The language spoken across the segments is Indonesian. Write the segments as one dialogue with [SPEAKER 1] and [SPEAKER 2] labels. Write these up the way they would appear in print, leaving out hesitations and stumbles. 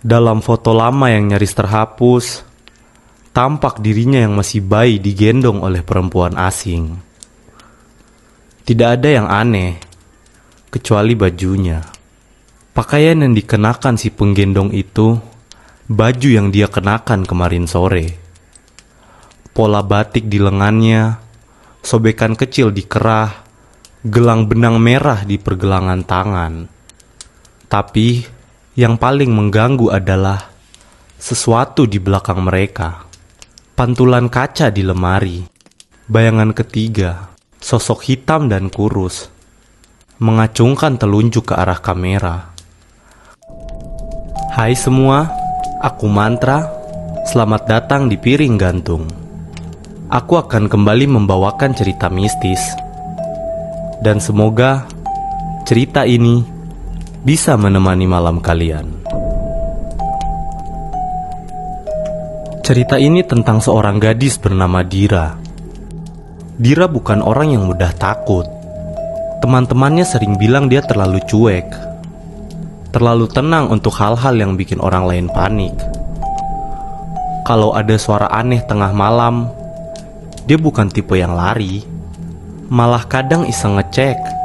[SPEAKER 1] Dalam foto lama yang nyaris terhapus, tampak dirinya yang masih bayi digendong oleh perempuan asing. Tidak ada yang aneh, kecuali bajunya. Pakaian yang dikenakan si penggendong itu, baju yang dia kenakan kemarin sore. Pola batik di lengannya, sobekan kecil di kerah, gelang benang merah di pergelangan tangan. Tapi yang paling mengganggu adalah sesuatu di belakang mereka. Pantulan kaca di lemari. Bayangan ketiga, sosok hitam dan kurus, mengacungkan telunjuk ke arah kamera. Hai semua, aku Mantra. Selamat datang di Piring Gantung. Aku akan kembali membawakan cerita mistis. Dan semoga cerita ini bisa menemani malam kalian. Cerita ini tentang seorang gadis bernama Dira. Dira bukan orang yang mudah takut. Teman-temannya sering bilang dia terlalu cuek, terlalu tenang untuk hal-hal yang bikin orang lain panik. Kalau ada suara aneh tengah malam, dia bukan tipe yang lari, malah kadang iseng ngecek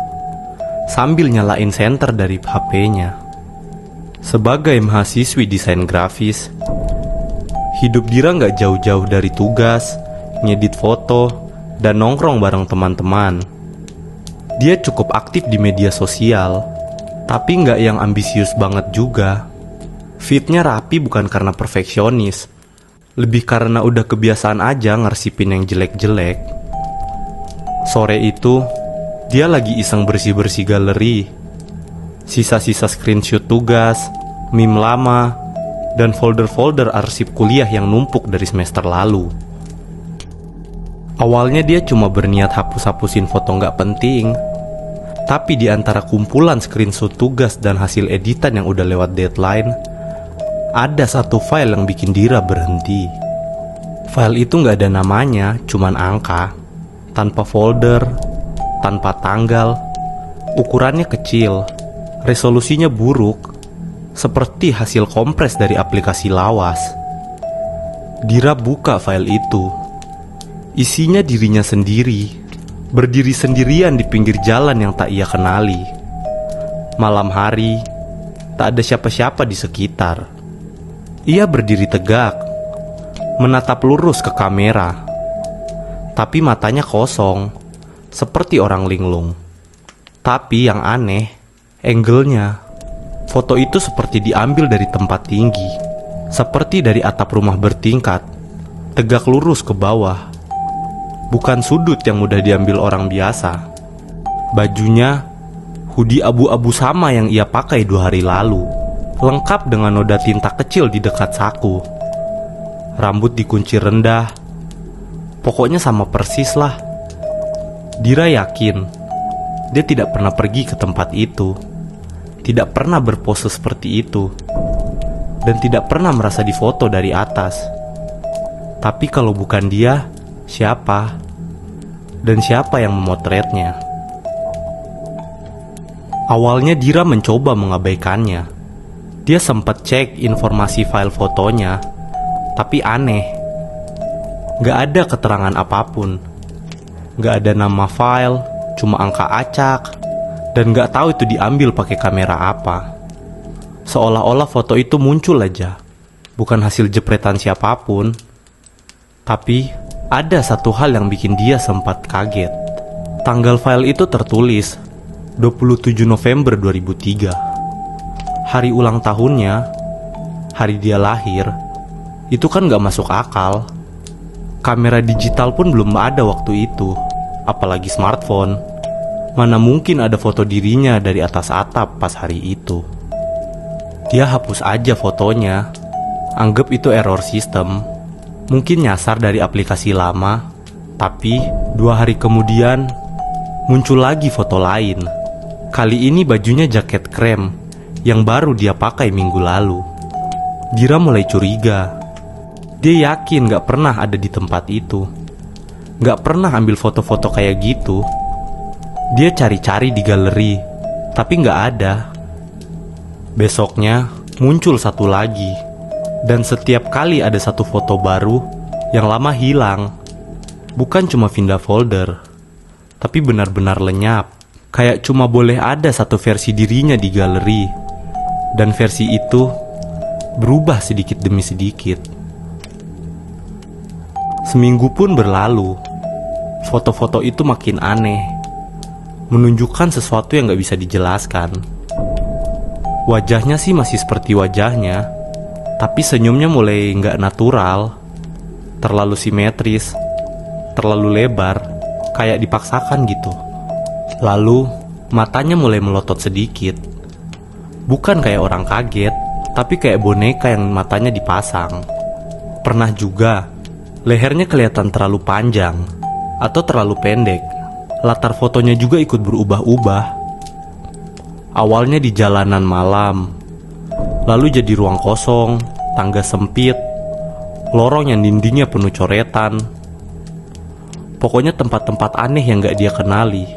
[SPEAKER 1] sambil nyalain senter dari HP-nya. Sebagai mahasiswi desain grafis, hidup Dira nggak jauh-jauh dari tugas, ngedit foto, dan nongkrong bareng teman-teman. Dia cukup aktif di media sosial, tapi nggak yang ambisius banget juga. Feed-nya rapi bukan karena perfeksionis, lebih karena udah kebiasaan aja ngersipin yang jelek-jelek. Sore itu, dia lagi iseng bersih-bersih galeri, sisa-sisa screenshot tugas, meme lama, dan folder-folder arsip kuliah yang numpuk dari semester lalu. Awalnya dia cuma berniat hapus-hapusin foto nggak penting, tapi di antara kumpulan screenshot tugas dan hasil editan yang udah lewat deadline, ada satu file yang bikin Dira berhenti. File itu nggak ada namanya, cuman angka, tanpa folder, tanpa tanggal, ukurannya kecil, resolusinya buruk, seperti hasil kompres dari aplikasi lawas. Dira buka file itu. Isinya dirinya sendiri, berdiri sendirian di pinggir jalan yang tak ia kenali. Malam hari, tak ada siapa-siapa di sekitar. Ia berdiri tegak, menatap lurus ke kamera, tapi matanya kosong, seperti orang linglung. Tapi yang aneh, angle-nya. Foto itu seperti diambil dari tempat tinggi, seperti dari atap rumah bertingkat, tegak lurus ke bawah. Bukan sudut yang mudah diambil orang biasa. Bajunya, hoodie abu-abu sama yang ia pakai 2 hari lalu, lengkap dengan noda tinta kecil di dekat saku. Rambut dikunci rendah. Pokoknya sama persis lah. Dira yakin dia tidak pernah pergi ke tempat itu, tidak pernah berpose seperti itu, dan tidak pernah merasa difoto dari atas. Tapi kalau bukan dia, siapa? Dan siapa yang memotretnya? Awalnya Dira mencoba mengabaikannya. Dia sempat cek informasi file fotonya, tapi aneh. Gak ada keterangan apapun. Gak ada nama file, cuma angka acak, dan gak tahu itu diambil pakai kamera apa. Seolah-olah foto itu muncul aja, bukan hasil jepretan siapapun. Tapi ada satu hal yang bikin dia sempat kaget. Tanggal file itu tertulis 27 November 2003. Hari ulang tahunnya, hari dia lahir. Itu kan gak masuk akal. Kamera digital pun belum ada waktu itu, apalagi smartphone. Mana mungkin ada foto dirinya dari atas atap pas hari itu. Dia hapus aja fotonya, anggap itu error sistem. Mungkin nyasar dari aplikasi lama. Tapi 2 hari kemudian muncul lagi foto lain. Kali ini bajunya jaket krem yang baru dia pakai minggu lalu. Dira mulai curiga. Dia yakin gak pernah ada di tempat itu, gak pernah ambil foto-foto kayak gitu. Dia cari-cari di galeri, tapi gak ada. Besoknya, muncul satu lagi. Dan setiap kali ada satu foto baru, yang lama hilang. Bukan cuma pindah folder, tapi benar-benar lenyap. Kayak cuma boleh ada satu versi dirinya di galeri. Dan versi itu berubah sedikit demi sedikit. Seminggu pun berlalu. Foto-foto itu makin aneh, menunjukkan sesuatu yang gak bisa dijelaskan. Wajahnya sih masih seperti wajahnya, tapi senyumnya mulai gak natural, terlalu simetris, terlalu lebar, kayak dipaksakan gitu. Lalu matanya mulai melotot sedikit. Bukan kayak orang kaget, tapi kayak boneka yang matanya dipasang. Pernah juga lehernya kelihatan terlalu panjang atau terlalu pendek. Latar fotonya juga ikut berubah-ubah. Awalnya di jalanan malam, lalu jadi ruang kosong, tangga sempit, lorong yang dindingnya penuh coretan. Pokoknya tempat-tempat aneh yang gak dia kenali,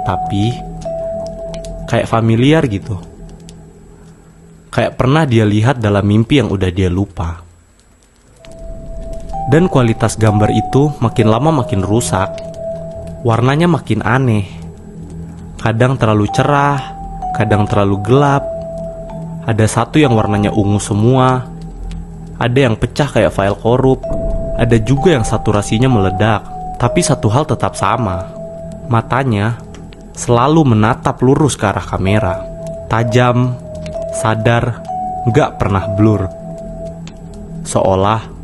[SPEAKER 1] tapi kayak familiar gitu. Kayak pernah dia lihat dalam mimpi yang udah dia lupa. Dan kualitas gambar itu makin lama makin rusak. Warnanya makin aneh. Kadang terlalu cerah, kadang terlalu gelap. Ada satu yang warnanya ungu semua. Ada yang pecah kayak file korup. Ada juga yang saturasinya meledak. Tapi satu hal tetap sama. Matanya selalu menatap lurus ke arah kamera. Tajam, sadar, gak pernah blur. Seolah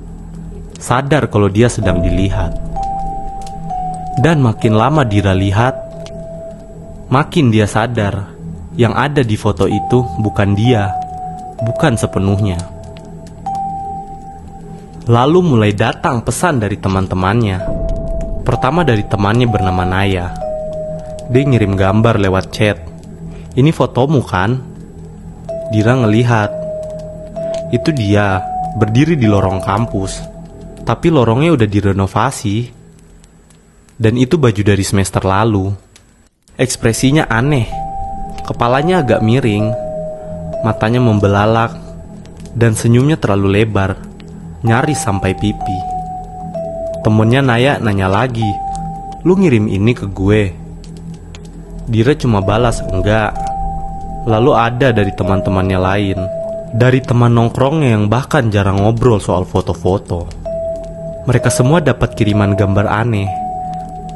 [SPEAKER 1] sadar kalau dia sedang dilihat. Dan makin lama Dira lihat, makin dia sadar yang ada di foto itu bukan dia, bukan sepenuhnya. Lalu mulai datang pesan dari teman-temannya. Pertama dari temannya bernama Naya. Dia ngirim gambar lewat chat. Ini fotomu kan? Dira ngelihat. Itu dia berdiri di lorong kampus. Tapi lorongnya udah direnovasi. Dan itu baju dari semester lalu. Ekspresinya aneh. Kepalanya agak miring. Matanya membelalak. Dan senyumnya terlalu lebar, nyaris sampai pipi. Temennya Naya nanya lagi, "Lu ngirim ini ke gue?" Dira cuma balas enggak. Lalu ada dari teman-temannya lain, dari teman nongkrongnya yang bahkan jarang ngobrol soal foto-foto. Mereka semua dapat kiriman gambar aneh.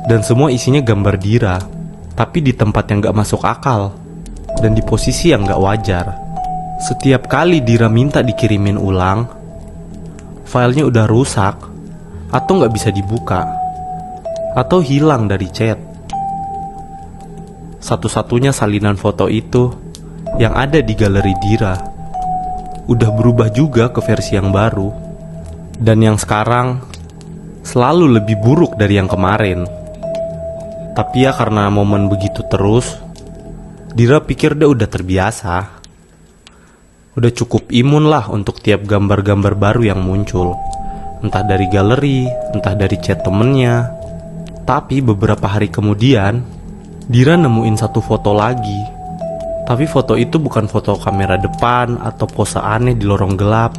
[SPEAKER 1] Dan semua isinya gambar Dira, tapi di tempat yang gak masuk akal, dan di posisi yang gak wajar. Setiap kali Dira minta dikirimin ulang, filenya udah rusak, atau gak bisa dibuka, atau hilang dari chat. Satu-satunya salinan foto itu yang ada di galeri Dira udah berubah juga ke versi yang baru. Dan yang sekarang selalu lebih buruk dari yang kemarin. Tapi ya karena momen begitu terus, Dira pikir dia udah terbiasa. Udah cukup imun lah untuk tiap gambar-gambar baru yang muncul. Entah dari galeri, entah dari chat temennya. Tapi beberapa hari kemudian, Dira nemuin satu foto lagi. Tapi foto itu bukan foto kamera depan atau pose aneh di lorong gelap.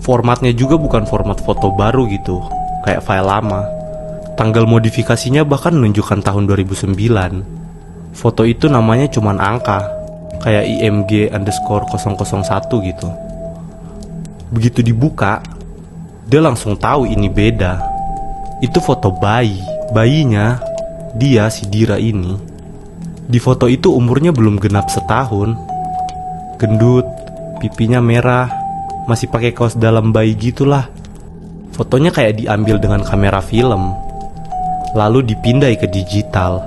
[SPEAKER 1] Formatnya juga bukan format foto baru gitu, kayak file lama. Tanggal modifikasinya bahkan menunjukkan tahun 2009. Foto itu namanya cuman angka, kayak IMG_001 gitu. Begitu dibuka, dia langsung tahu ini beda. Itu foto bayinya dia si Dira ini. Di foto itu umurnya belum genap setahun. Gendut, pipinya merah, masih pakai kaos dalam bayi gitulah. Fotonya kayak diambil dengan kamera film, lalu dipindai ke digital.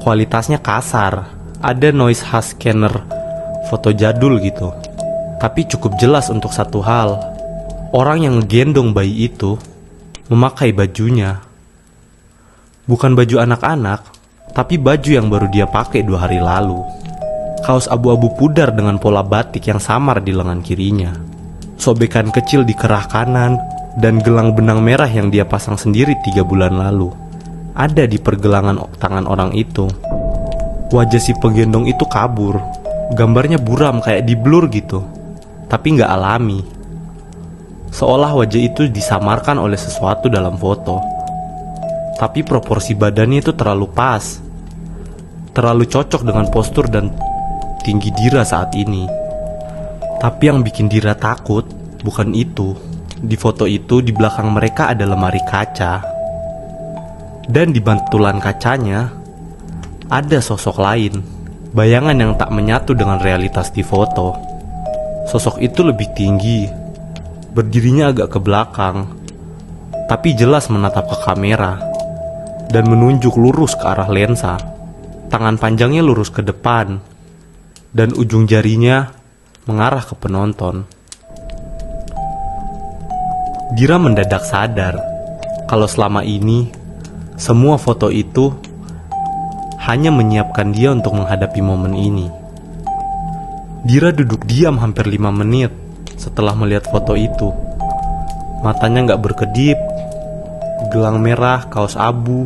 [SPEAKER 1] Kualitasnya kasar, ada noise khas scanner foto jadul gitu. Tapi cukup jelas untuk satu hal, orang yang ngegendong bayi itu memakai bajunya. Bukan baju anak-anak, tapi baju yang baru dia pakai 2 hari lalu. Kaos abu-abu pudar dengan pola batik yang samar di lengan kirinya. Sobekan kecil di kerah kanan, dan gelang benang merah yang dia pasang sendiri 3 bulan lalu ada di pergelangan tangan orang itu. Wajah si penggendong itu kabur, Gambarnya buram kayak di blur gitu, tapi nggak alami. Seolah wajah itu disamarkan oleh sesuatu dalam foto. Tapi proporsi badannya itu terlalu pas, terlalu cocok dengan postur dan tinggi Dira saat ini. Tapi yang bikin Dira takut bukan itu. Di foto itu di belakang mereka ada lemari kaca. Dan di bantulan kacanya ada sosok lain, bayangan yang tak menyatu dengan realitas di foto. Sosok itu lebih tinggi, berdirinya agak ke belakang, tapi jelas menatap ke kamera dan menunjuk lurus ke arah lensa. Tangan panjangnya lurus ke depan dan ujung jarinya mengarah ke penonton. Dira mendadak sadar kalau selama ini semua foto itu hanya menyiapkan dia untuk menghadapi momen ini. Dira duduk diam hampir 5 menit setelah melihat foto itu. Matanya gak berkedip, gelang merah, kaos abu,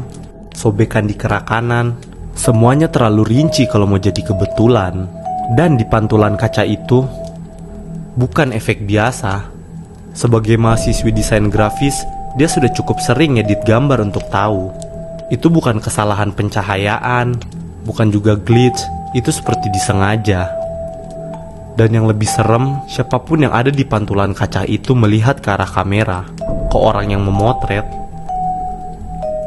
[SPEAKER 1] sobekan di kerak kanan, semuanya terlalu rinci kalau mau jadi kebetulan. Dan di pantulan kaca itu bukan efek biasa. Sebagai mahasiswi desain grafis, dia sudah cukup sering ngedit gambar untuk tahu itu bukan kesalahan pencahayaan, bukan juga glitch, itu seperti disengaja. Dan yang lebih serem, siapapun yang ada di pantulan kaca itu melihat ke arah kamera, ke orang yang memotret,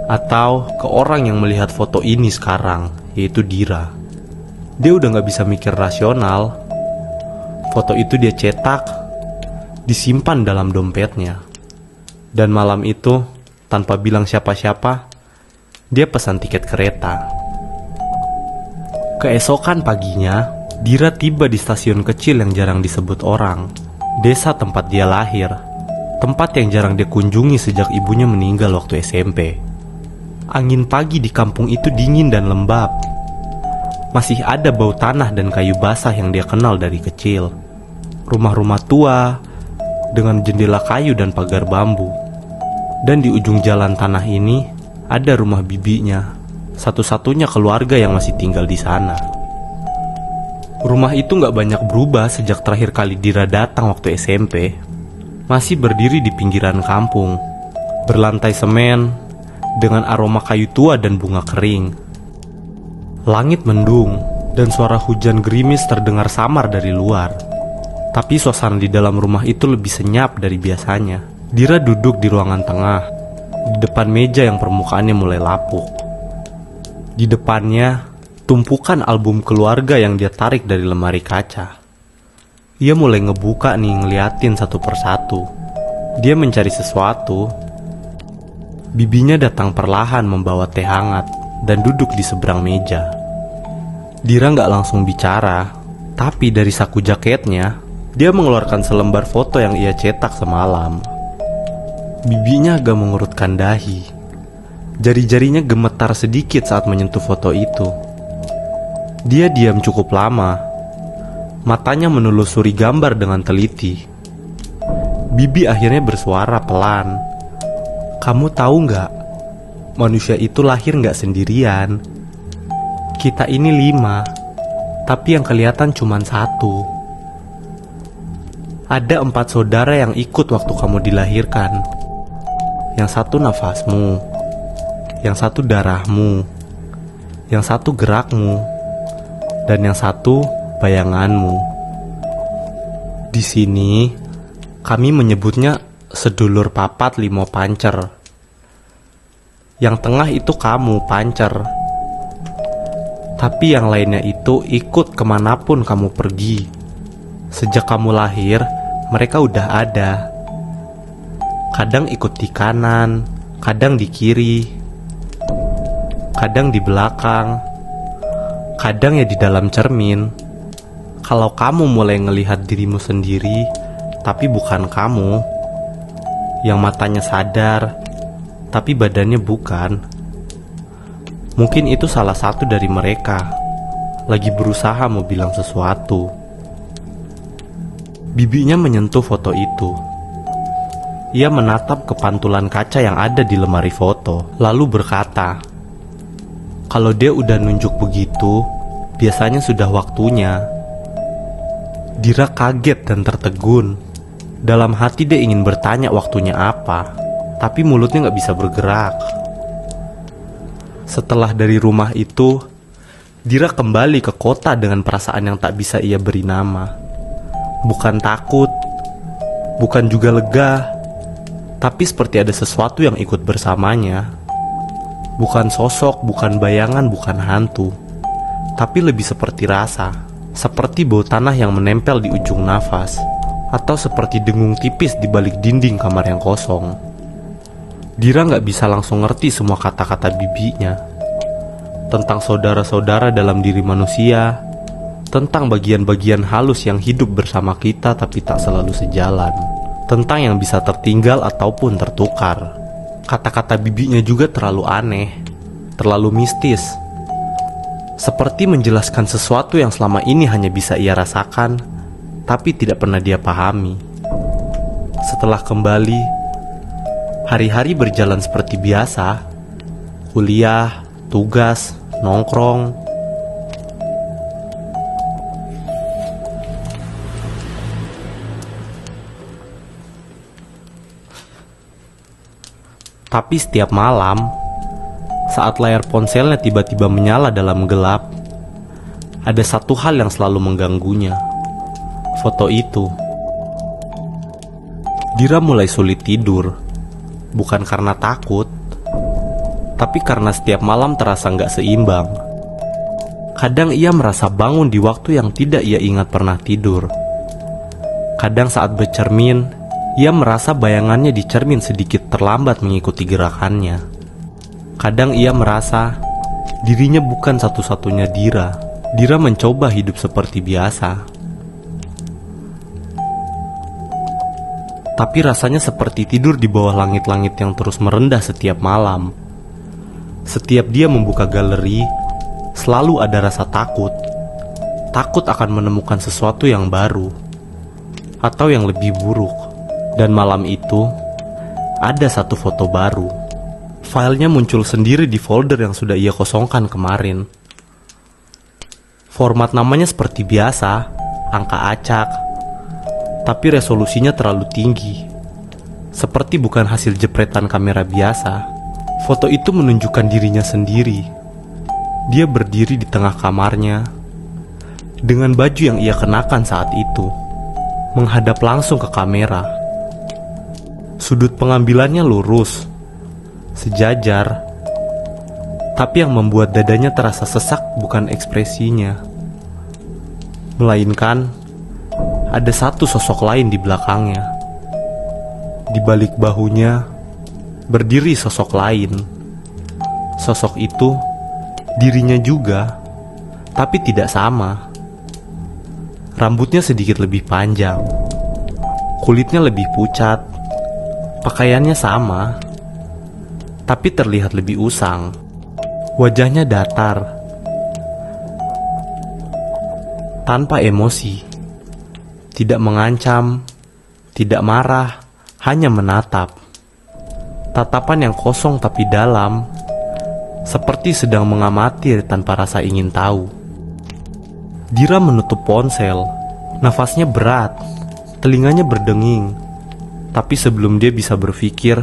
[SPEAKER 1] atau ke orang yang melihat foto ini sekarang, yaitu Dira. Dia udah gak bisa mikir rasional. Foto itu dia cetak, disimpan dalam dompetnya. Dan malam itu, tanpa bilang siapa-siapa, dia pesan tiket kereta. Keesokan paginya, Dira tiba di stasiun kecil yang jarang disebut orang, desa tempat dia lahir, tempat yang jarang dia kunjungi sejak ibunya meninggal waktu SMP. Angin pagi di kampung itu dingin dan lembab. Masih ada bau tanah dan kayu basah yang dia kenal dari kecil. Rumah-rumah tua dengan jendela kayu dan pagar bambu. Dan di ujung jalan tanah ini ada rumah bibinya, satu-satunya keluarga yang masih tinggal di sana. Rumah itu gak banyak berubah sejak terakhir kali Dira datang waktu SMP. Masih berdiri di pinggiran kampung, berlantai semen, dengan aroma kayu tua dan bunga kering. Langit mendung, dan suara hujan gerimis terdengar samar dari luar. Tapi suasana di dalam rumah itu lebih senyap dari biasanya. Dira duduk di ruangan tengah, di depan meja yang permukaannya mulai lapuk. Di depannya, tumpukan album keluarga yang dia tarik dari lemari kaca. Ia mulai ngebuka nih, ngeliatin satu persatu. Dia mencari sesuatu. Bibinya datang perlahan membawa teh hangat dan duduk di seberang meja. Dira gak langsung bicara, tapi dari saku jaketnya, dia mengeluarkan selembar foto yang ia cetak semalam. Bibinya agak mengerutkan dahi. Jari-jarinya gemetar sedikit saat menyentuh foto itu. Dia diam cukup lama. Matanya menelusuri gambar dengan teliti. Bibi akhirnya bersuara pelan. Kamu tahu nggak? Manusia itu lahir nggak sendirian. Kita ini 5, tapi yang kelihatan cuma 1. Ada 4 saudara yang ikut waktu kamu dilahirkan. Yang satu nafasmu, yang satu darahmu, yang satu gerakmu, dan yang satu bayanganmu. Di sini kami menyebutnya sedulur papat limo pancer. Yang tengah itu kamu, pancer. Tapi yang lainnya itu ikut kemanapun kamu pergi. Sejak kamu lahir, mereka udah ada. Kadang ikut di kanan, kadang di kiri, kadang di belakang, kadang ya di dalam cermin. Kalau kamu mulai ngelihat dirimu sendiri, tapi bukan kamu, yang matanya sadar, tapi badannya bukan, mungkin itu salah satu dari mereka, lagi berusaha mau bilang sesuatu. Bibinya menyentuh foto itu. Ia menatap ke pantulan kaca yang ada di lemari foto, lalu berkata, kalau dia udah nunjuk begitu, biasanya sudah waktunya. Dira kaget dan tertegun. Dalam hati dia ingin bertanya waktunya apa, tapi mulutnya gak bisa bergerak. Setelah dari rumah itu, Dira kembali ke kota dengan perasaan yang tak bisa ia beri nama. Bukan takut, bukan juga lega, tapi seperti ada sesuatu yang ikut bersamanya. Bukan sosok, bukan bayangan, bukan hantu, tapi lebih seperti rasa. Seperti bau tanah yang menempel di ujung nafas, atau seperti dengung tipis di balik dinding kamar yang kosong. Dira gak bisa langsung ngerti semua kata-kata bibinya tentang saudara-saudara dalam diri manusia, tentang bagian-bagian halus yang hidup bersama kita tapi tak selalu sejalan, tentang yang bisa tertinggal ataupun tertukar. Kata-kata bibinya juga terlalu aneh, terlalu mistis, seperti menjelaskan sesuatu yang selama ini hanya bisa ia rasakan, tapi tidak pernah dia pahami. Setelah kembali, hari-hari berjalan seperti biasa. Kuliah, tugas, nongkrong. Tapi setiap malam, saat layar ponselnya tiba-tiba menyala dalam gelap, ada satu hal yang selalu mengganggunya. Foto itu. Dira mulai sulit tidur, bukan karena takut, tapi karena setiap malam terasa gak seimbang. Kadang ia merasa bangun di waktu yang tidak ia ingat pernah tidur. Kadang saat bercermin, ia merasa bayangannya di cermin sedikit terlambat mengikuti gerakannya. Kadang ia merasa dirinya bukan satu-satunya Dira. Dira mencoba hidup seperti biasa, tapi rasanya seperti tidur di bawah langit-langit yang terus merendah setiap malam. Setiap dia membuka galeri, selalu ada rasa takut. Takut akan menemukan sesuatu yang baru, atau yang lebih buruk. Dan malam itu, ada satu foto baru. Filenya muncul sendiri di folder yang sudah ia kosongkan kemarin. Format namanya seperti biasa, angka acak, tapi resolusinya terlalu tinggi. Seperti bukan hasil jepretan kamera biasa. Foto itu menunjukkan dirinya sendiri. Dia berdiri di tengah kamarnya, dengan baju yang ia kenakan saat itu, menghadap langsung ke kamera. Sudut pengambilannya lurus, sejajar, tapi yang membuat dadanya terasa sesak bukan ekspresinya, melainkan ada satu sosok lain di belakangnya. Di balik bahunya berdiri sosok lain. Sosok itu dirinya juga, tapi tidak sama. Rambutnya sedikit lebih panjang, kulitnya lebih pucat, pakaiannya sama, tapi terlihat lebih usang. Wajahnya datar, tanpa emosi, tidak mengancam, tidak marah, hanya menatap. Tatapan yang kosong tapi dalam, seperti sedang mengamati tanpa rasa ingin tahu. Dira menutup ponsel, nafasnya berat, telinganya berdenging. Tapi sebelum dia bisa berpikir,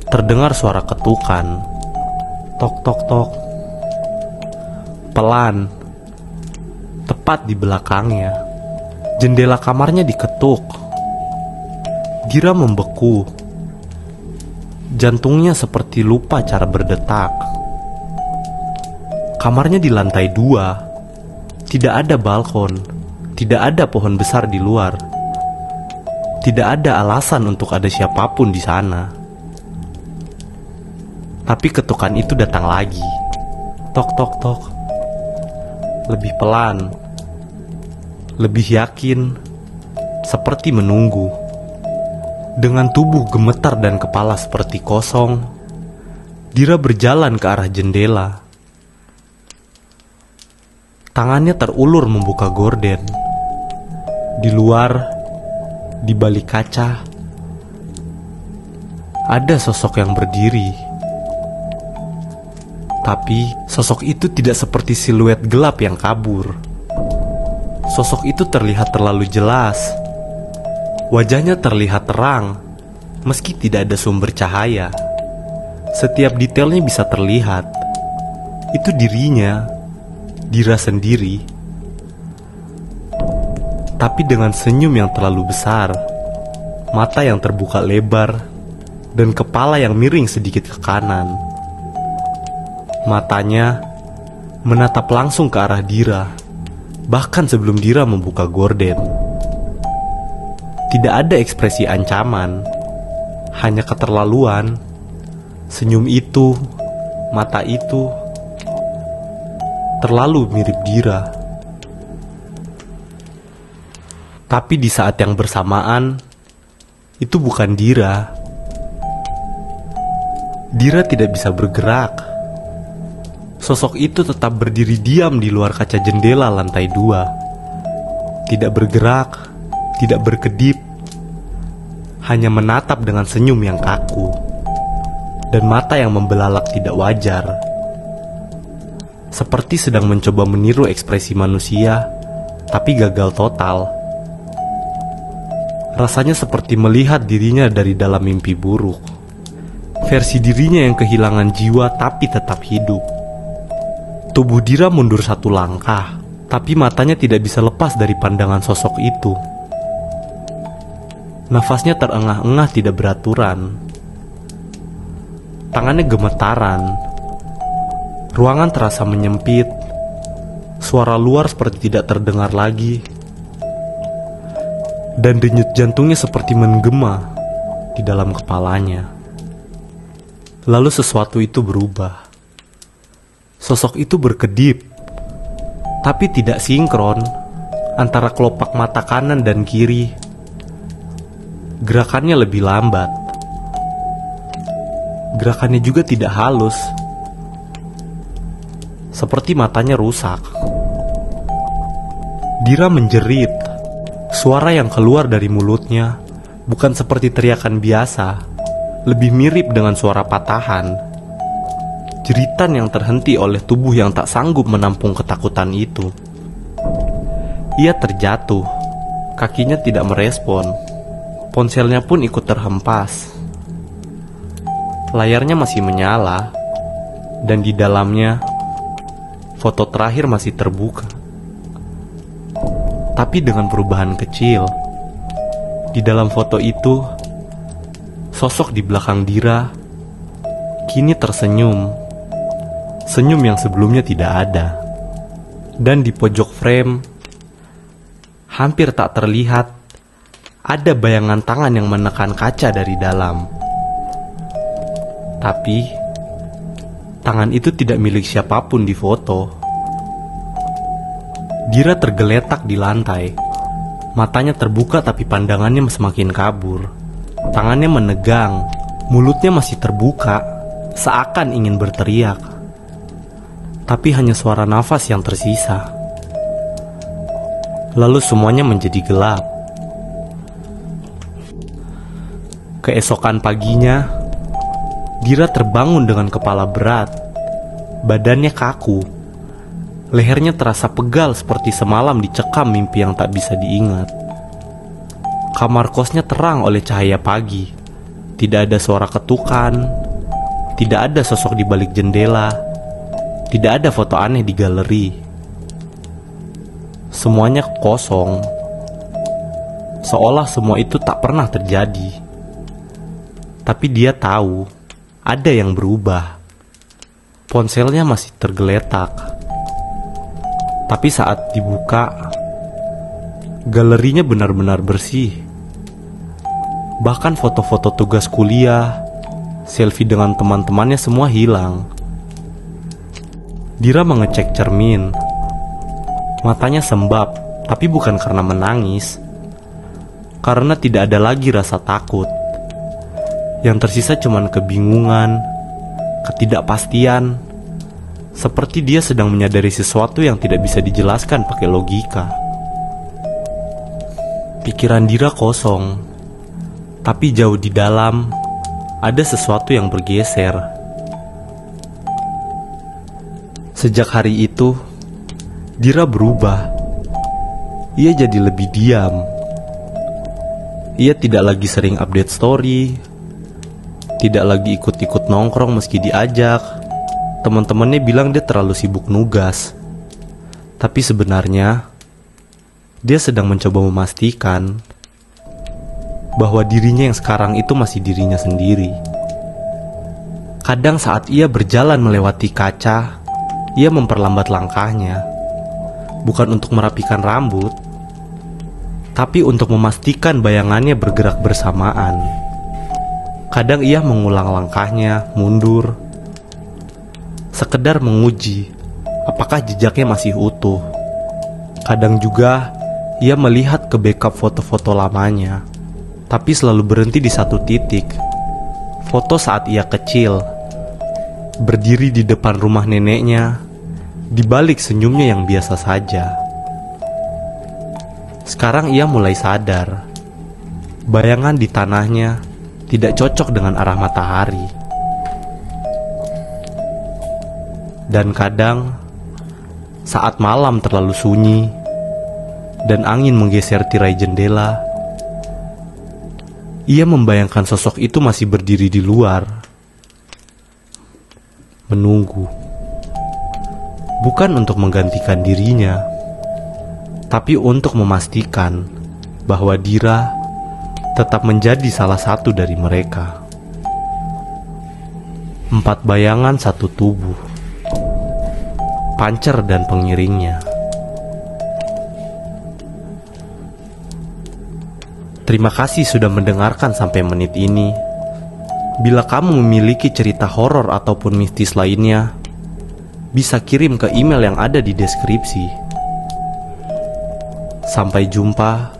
[SPEAKER 1] terdengar suara ketukan. Tok tok tok. Pelan, tepat di belakangnya. Jendela kamarnya diketuk. Dira membeku. Jantungnya seperti lupa cara berdetak. Kamarnya di lantai 2. Tidak ada balkon, tidak ada pohon besar di luar. Tidak ada alasan untuk ada siapapun di sana. Tapi ketukan itu datang lagi. Tok tok tok. Lebih pelan, lebih yakin, seperti menunggu. Dengan tubuh gemetar dan kepala seperti kosong, Dira berjalan ke arah jendela. Tangannya terulur membuka gorden. Di luar, di balik kaca, ada sosok yang berdiri. Tapi sosok itu tidak seperti siluet gelap yang kabur. Sosok itu terlihat terlalu jelas. Wajahnya terlihat terang, meski tidak ada sumber cahaya. Setiap detailnya bisa terlihat. Itu dirinya, Dira sendiri. Tapi dengan senyum yang terlalu besar, mata yang terbuka lebar, dan kepala yang miring sedikit ke kanan. Matanya menatap langsung ke arah Dira, bahkan sebelum Dira membuka gorden. Tidak ada ekspresi ancaman, hanya keterlaluan. Senyum itu, mata itu, terlalu mirip Dira. Tapi di saat yang bersamaan, itu bukan Dira. Dira tidak bisa bergerak. Sosok itu tetap berdiri diam di luar kaca jendela lantai 2. Tidak bergerak, tidak berkedip, hanya menatap dengan senyum yang kaku dan mata yang membelalak tidak wajar. Seperti sedang mencoba meniru ekspresi manusia, tapi gagal total. Rasanya seperti melihat dirinya dari dalam mimpi buruk. Versi dirinya yang kehilangan jiwa tapi tetap hidup. Tubuh Dira mundur satu langkah, tapi matanya tidak bisa lepas dari pandangan sosok itu. Nafasnya terengah-engah tidak beraturan. Tangannya gemetaran. Ruangan terasa menyempit. Suara luar seperti tidak terdengar lagi. Dan denyut jantungnya seperti menggema di dalam kepalanya. Lalu sesuatu itu berubah. Sosok itu berkedip, tapi tidak sinkron antara kelopak mata kanan dan kiri. Gerakannya lebih lambat. Gerakannya juga tidak halus, seperti matanya rusak. Dira menjerit. Suara yang keluar dari mulutnya bukan seperti teriakan biasa, lebih mirip dengan suara patahan. Jeritan yang terhenti oleh tubuh yang tak sanggup menampung ketakutan itu. Ia terjatuh, kakinya tidak merespon. Ponselnya pun ikut terhempas. Layarnya masih menyala, dan di dalamnya foto terakhir masih terbuka. Tapi dengan perubahan kecil. Di dalam foto itu, sosok di belakang Dira kini tersenyum. Senyum yang sebelumnya tidak ada. Dan di pojok frame, hampir tak terlihat, ada bayangan tangan yang menekan kaca dari dalam. Tapi, tangan itu tidak milik siapapun di foto. Dira tergeletak di lantai. Matanya terbuka tapi pandangannya semakin kabur. Tangannya menegang, mulutnya masih terbuka, seakan ingin berteriak. Tapi hanya suara nafas yang tersisa. Lalu semuanya menjadi gelap. Keesokan paginya, Dira terbangun dengan kepala berat. Badannya kaku. Lehernya terasa pegal seperti semalam dicekam mimpi yang tak bisa diingat. Kamar kosnya terang oleh cahaya pagi. Tidak ada suara ketukan. Tidak ada sosok di balik jendela. Tidak ada foto aneh di galeri. Semuanya kosong. Seolah semua itu tak pernah terjadi. Tapi dia tahu ada yang berubah. Ponselnya masih tergeletak. Tapi saat dibuka, galerinya benar-benar bersih. Bahkan foto-foto tugas kuliah, selfie dengan teman-temannya semua hilang. Dira mengecek cermin. Matanya sembab, tapi bukan karena menangis. Karena tidak ada lagi rasa takut. Yang tersisa cuma kebingungan, ketidakpastian. Seperti dia sedang menyadari sesuatu yang tidak bisa dijelaskan pakai logika. Pikiran Dira kosong, tapi jauh di dalam ada sesuatu yang bergeser. Sejak hari itu, Dira berubah. ia jadi lebih diam. Ia tidak lagi sering update story, tidak lagi ikut-ikut nongkrong meski diajak. Teman-temannya bilang dia terlalu sibuk nugas. Tapi sebenarnya dia sedang mencoba memastikan bahwa dirinya yang sekarang itu masih dirinya sendiri. Kadang saat ia berjalan melewati kaca, ia memperlambat langkahnya, bukan untuk merapikan rambut, tapi untuk memastikan bayangannya bergerak bersamaan. Kadang ia mengulang langkahnya, mundur, sekedar menguji apakah jejaknya masih utuh. Kadang juga ia melihat ke backup foto-foto lamanya, tapi selalu berhenti di satu titik. Foto saat ia kecil, berdiri di depan rumah neneknya, di balik senyumnya yang biasa saja. Sekarang ia mulai sadar, bayangan di tanahnya tidak cocok dengan arah matahari. Dan kadang, saat malam terlalu sunyi dan angin menggeser tirai jendela, ia membayangkan sosok itu masih berdiri di luar, menunggu. Bukan untuk menggantikan dirinya, tapi untuk memastikan bahwa Dira tetap menjadi salah satu dari mereka. 4 bayangan satu tubuh, Pancer dan pengiringnya. Terima kasih sudah mendengarkan sampai menit ini. Bila kamu memiliki cerita horor ataupun mistis lainnya, bisa kirim ke email yang ada di deskripsi. Sampai jumpa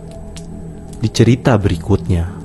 [SPEAKER 1] di cerita berikutnya.